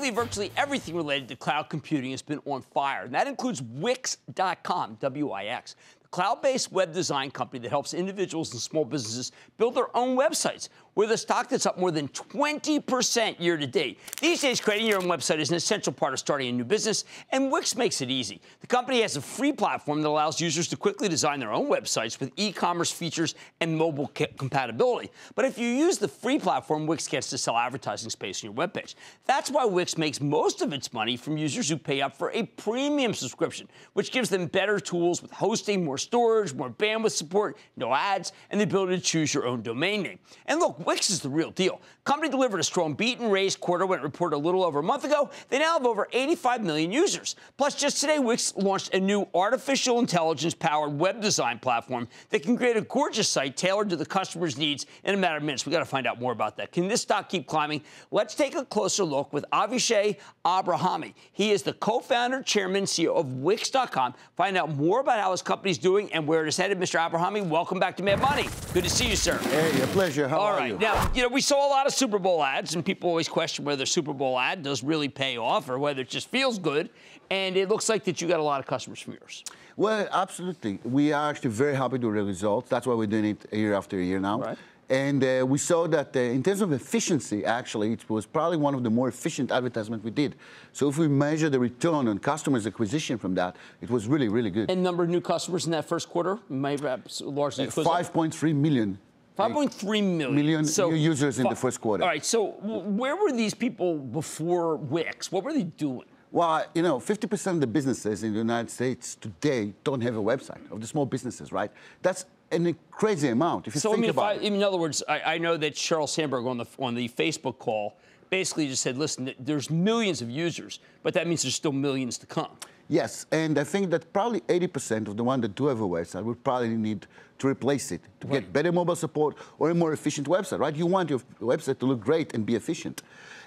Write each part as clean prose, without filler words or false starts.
lately, virtually everything related to cloud computing has been on fire, and that includes Wix.com, W-I-X, the cloud-based web design company that helps individuals and small businesses build their own websites, with a stock that's up more than 20% year to date. These days, creating your own website is an essential part of starting a new business, and Wix makes it easy. The company has a free platform that allows users to quickly design their own websites with e-commerce features and mobile compatibility. But if you use the free platform, Wix gets to sell advertising space on your webpage. That's why Wix makes most of its money from users who pay up for a premium subscription, which gives them better tools with hosting, more storage, more bandwidth support, no ads, and the ability to choose your own domain name. And look, Wix is the real deal. Company delivered a strong beat and raised quarter when it reported a little over a month ago. They now have over 85 million users. Plus, just today, Wix launched a new artificial intelligence-powered web design platform that can create a gorgeous site tailored to the customer's needs in a matter of minutes. We got to find out more about that. Can this stock keep climbing? Let's take a closer look with Avishai Abrahami. He is the co-founder, chairman, CEO of Wix.com. Find out more about how his company's doing and where it is headed. Mr. Abrahami, welcome back to Mad Money. Good to see you, sir. Hey, a pleasure. How are you? Now, we saw a lot of Super Bowl ads, and people always question whether a Super Bowl ad does really pay off or whether it just feels good. And it looks like that you got a lot of customers from yours. Well, absolutely. We are actually very happy with the results. That's why we're doing it year after year now. Right. And we saw that in terms of efficiency, actually, it was probably one of the more efficient advertisements we did. So if we measure the return on customers' acquisition from that, it was really, really good. And number of new customers in that first quarter, maybe largely 5.3 million. 5.3 million New users in the first quarter. All right, so where were these people before Wix? What were they doing? Well, 50% of the businesses in the United States today don't have a website, of the small businesses, right? That's a crazy amount, if you think about it. In other words, I know that Sheryl Sandberg on the Facebook call basically just said, listen, there's millions of users, but that means there's still millions to come. Yes, and I think that probably 80% of the ones that do have a website would probably need to replace it to get better mobile support or a more efficient website, right? You want your website to look great and be efficient.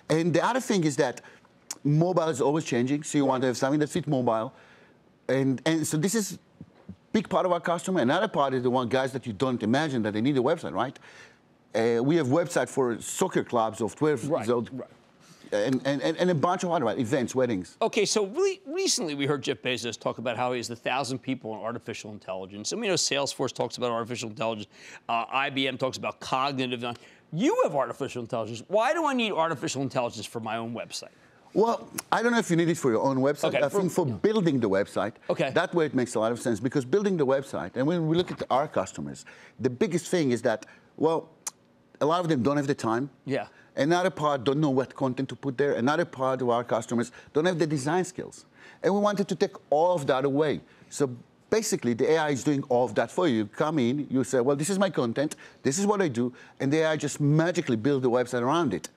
And the other thing is that mobile is always changing, so you want to have something that fits mobile. And so this is a big part of our customer. Another part is the one guys that you don't imagine that they need a website, right? We have website for soccer clubs of 12 years old. Right. And a bunch of other events, weddings. Okay, so recently we heard Jeff Bezos talk about how he has 1,000 people in artificial intelligence. And we know Salesforce talks about artificial intelligence. IBM talks about cognitive. You have artificial intelligence. Why do I need artificial intelligence for my own website? Well, I don't know if you need it for your own website. Okay, I think for building the website, that way it makes a lot of sense. Because building the website, and when we look at our customers, the biggest thing is that, well, a lot of them don't have the time. Yeah. Another part don't know what content to put there. Another part of our customers don't have the design skills. And we wanted to take all of that away. So basically, the AI is doing all of that for you. You come in, you say, well, this is my content, this is what I do, and the AI just magically builds the website around it.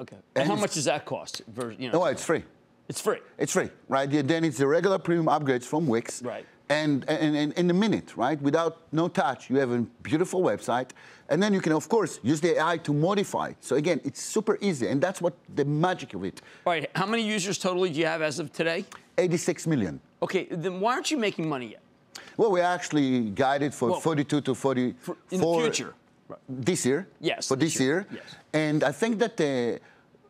Okay. And how much does that cost? No, it's free. It's free. It's free, right? Then it's the regular premium upgrades from Wix. Right. And in a minute, right? Without no touch, you have a beautiful website. And then you can, of course, use the AI to modify it. So again, it's super easy. And that's what the magic of it. All right. How many users totally do you have as of today? 86 million. Okay. Then why aren't you making money yet? Well, we actually guided for 42 to 44. In the future. This year. Yes. For this year. Yes. And I think that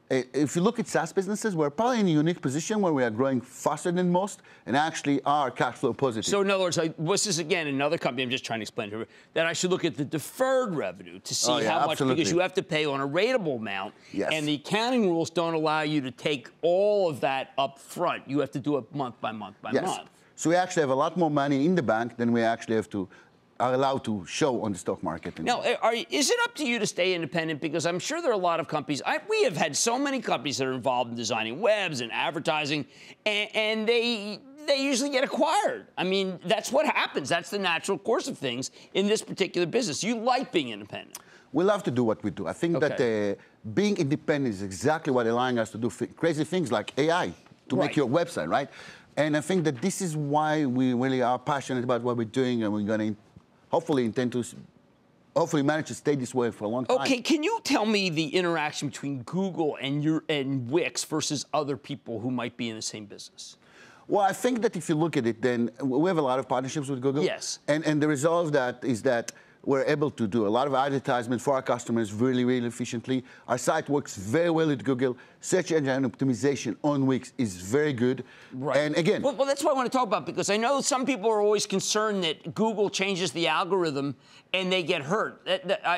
if you look at SaaS businesses, we're probably in a unique position where we are growing faster than most and actually are cash flow positive. So in other words, this is, again, another company, I'm just trying to explain to her, that I should look at the deferred revenue to see how much, because you have to pay on a ratable amount. Yes. And the accounting rules don't allow you to take all of that up front. You have to do it month by month by month. So we actually have a lot more money in the bank than we actually are allowed to show on the stock market. Now, is it up to you to stay independent? Because I'm sure there are a lot of companies. We have had so many companies that are involved in designing webs and advertising, and they usually get acquired. I mean, that's what happens. That's the natural course of things in this particular business. You like being independent. We love to do what we do. I think that being independent is exactly what allowing us to do crazy things like AI to make your website, right? And I think that this is why we really are passionate about what we're doing, and we're going to hopefully manage to stay this way for a long time. Okay, can you tell me the interaction between Google and Wix versus other people who might be in the same business? Well, I think that if you look at it, then we have a lot of partnerships with Google. Yes. And the result of that is that we're able to do a lot of advertisement for our customers really, really efficiently. Our site works very well with Google. Search engine optimization on Wix is very good. Right. And again... Well, that's what I want to talk about, because I know some people are always concerned that Google changes the algorithm and they get hurt.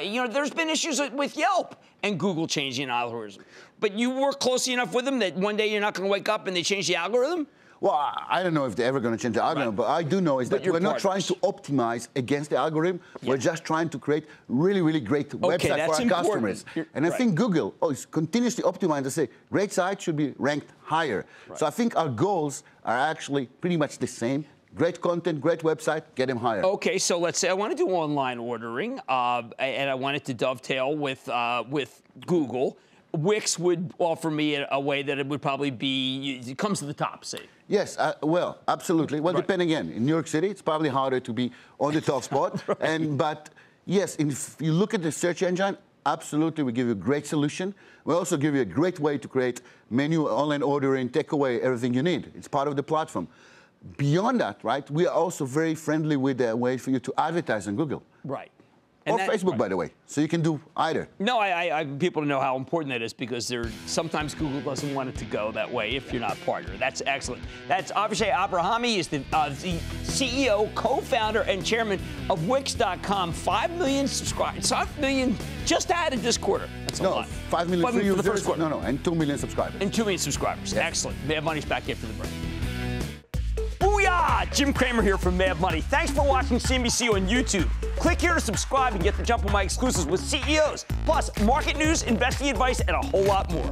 You know, there's been issues with Yelp and Google changing the algorithm. But you work closely enough with them that one day you're not going to wake up and they change the algorithm? Well, I don't know if they're ever going to change the algorithm, but I do know is that we're not trying to optimize against the algorithm. Yeah. We're just trying to create really, really great websites for our customers. And I think Google is continuously optimizing to say, great site should be ranked higher. Right. So I think our goals are actually pretty much the same. Great content, great website, get them higher. Okay, so let's say I want to do online ordering, and I want it to dovetail with Google. Wix would offer me a way that it would probably be, it comes to the top, say. Yes, well, absolutely. Well, depending again, in New York City, it's probably harder to be on the top spot. Right. But yes, if you look at the search engine, absolutely, we give you a great solution. We also give you a great way to create menu, online ordering, takeaway, everything you need. It's part of the platform. Beyond that, right, we are also very friendly with a way for you to advertise on Google. Right. Or Facebook, by the way. So you can do either. No, I people to know how important that is, because sometimes Google doesn't want it to go that way if you're not a partner. That's excellent. That's Avishai Abrahami. He's the CEO, co-founder, and chairman of Wix.com. 5 million subscribers. 5 million just added this quarter. That's a lot. 5 million free users. For the first quarter. No, and 2 million subscribers. And 2 million subscribers. Yeah. Excellent. Mad Money's back after the break. Booyah! Jim Cramer here from Mad Money. Thanks for watching CNBC on YouTube. Click here to subscribe and get the jump on my exclusives with CEOs, plus market news, investing advice, and a whole lot more.